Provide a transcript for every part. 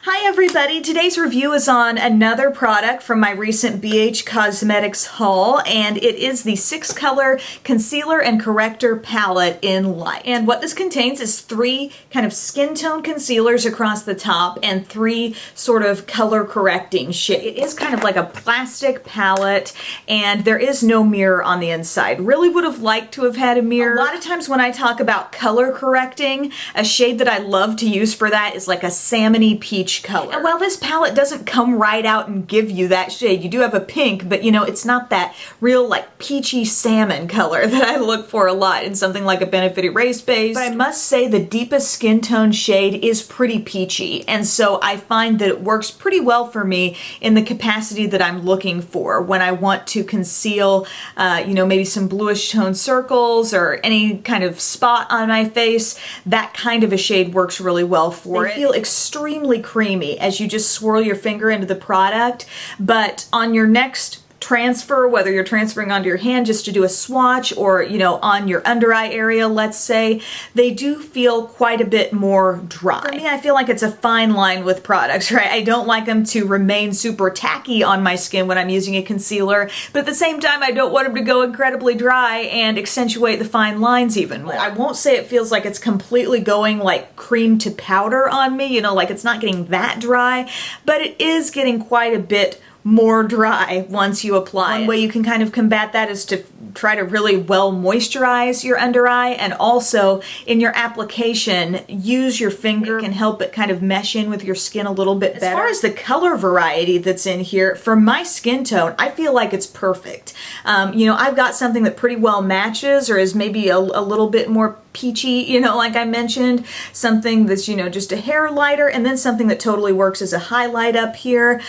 Hi everybody, today's review is on another product from my recent BH Cosmetics haul, and it is the 6-color concealer and corrector palette in Light. And what this contains is 3 kind of skin tone concealers across the top and 3 sort of color correcting shades. It is kind of like a plastic palette and there is no mirror on the inside. Really would have liked to have had a mirror. A lot of times when I talk about color correcting, a shade that I love to use for that is like a salmony peach color. And while this palette doesn't come right out and give you that shade, you do have a pink, but you know, it's not that real like peachy salmon color that I look for a lot in something like a Benefit Erase Base. But I must say the deepest skin tone shade is pretty peachy, and so I find that it works pretty well for me in the capacity that I'm looking for when I want to conceal, you know, maybe some bluish tone circles or any kind of spot on my face. That kind of a shade works really well for it. They feel extremely creamy as you just swirl your finger into the product, but on your next transfer, whether you're transferring onto your hand just to do a swatch or, you know, on your under eye area, let's say, they do feel quite a bit more dry. For me, I feel like it's a fine line with products, right? I don't like them to remain super tacky on my skin when I'm using a concealer, but at the same time, I don't want them to go incredibly dry and accentuate the fine lines even more. I won't say it feels like it's completely going like cream to powder on me, you know, like it's not getting that dry, but it is getting quite a bit more dry once you apply it. One way you can kind of combat that is to try to really well moisturize your under eye, and also in your application use your finger. It can help it kind of mesh in with your skin a little bit better. As far as the color variety that's in here, for my skin tone, I feel like it's perfect. You know, I've got something that pretty well matches or is maybe a little bit more peachy, you know, like I mentioned, something that's, you know, just a hair lighter, and then something that totally works as a highlight up here.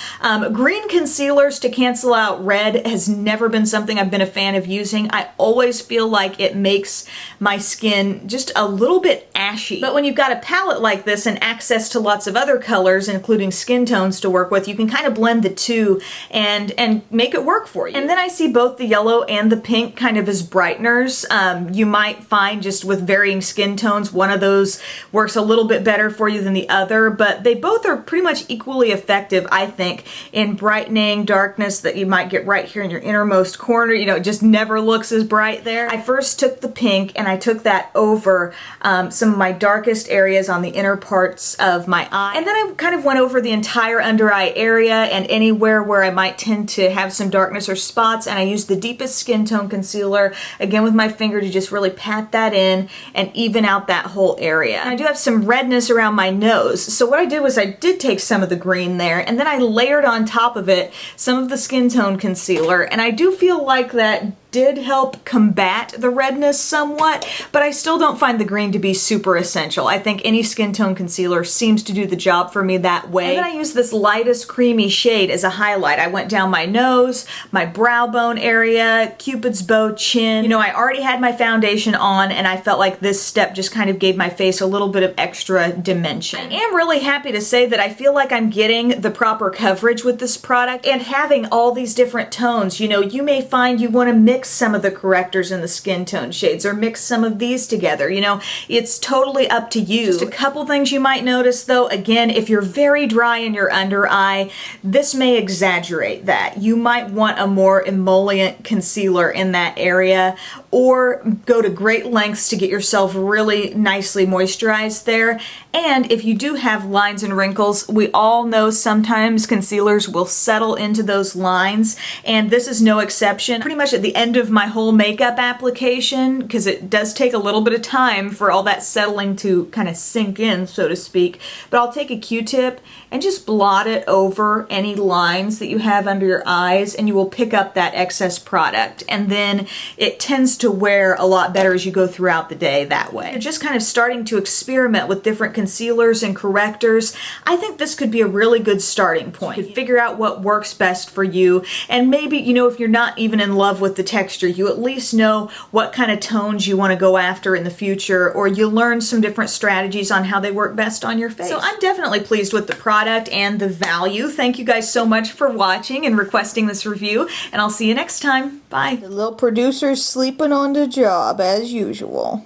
Green concealers to cancel out red has never been something I've been a fan of using. I always feel like it makes my skin just a little bit ashy. But when you've got a palette like this and access to lots of other colors, including skin tones to work with, you can kind of blend the two and make it work for you. And then I see both the yellow and the pink kind of as brighteners. You might find just with varying skin tones, one of those works a little bit better for you than the other, but they both are pretty much equally effective, I think, in brightening darkness that you might get right here in your innermost corner. You know, it just never looks as bright there. I first took the pink and I took that over some of my darkest areas on the inner parts of my eye, and then I kind of went over the entire under eye area and anywhere where I might tend to have some darkness or spots, and I used the deepest skin tone concealer again with my finger to just really pat that in and even out that whole area. And I do have some redness around my nose, so what I did was I did take some of the green there and then I layered on top of it some of the skin tone concealer, and I do feel like that did help combat the redness somewhat, but I still don't find the green to be super essential. I think any skin tone concealer seems to do the job for me that way. And then I used this lightest creamy shade as a highlight. I went down my nose, my brow bone area, Cupid's bow, chin. You know, I already had my foundation on and I felt like this step just kind of gave my face a little bit of extra dimension. I am really happy to say that I feel like I'm getting the proper coverage with this product and having all these different tones. You know, you may find you want to mix some of the correctors in the skin tone shades or mix some of these together. You know, it's totally up to you. Just a couple things you might notice though. Again, if you're very dry in your under eye, this may exaggerate that. You might want a more emollient concealer in that area, or go to great lengths to get yourself really nicely moisturized there. And if you do have lines and wrinkles, we all know sometimes concealers will settle into those lines, and this is no exception. Pretty much at the end of my whole makeup application, because it does take a little bit of time for all that settling to kind of sink in, so to speak, but I'll take a Q-tip and just blot it over any lines that you have under your eyes, and you will pick up that excess product, and then it tends to wear a lot better as you go throughout the day that way. You're just kind of starting to experiment with different concealers and correctors. I think this could be a really good starting point. You could figure out what works best for you, and maybe, you know, if you're not even in love with the texture, you at least know what kind of tones you want to go after in the future, or you learn some different strategies on how they work best on your face. So I'm definitely pleased with the product and the value. Thank you guys so much for watching and requesting this review, and I'll see you next time. Bye. The little producer's sleeping on the job as usual.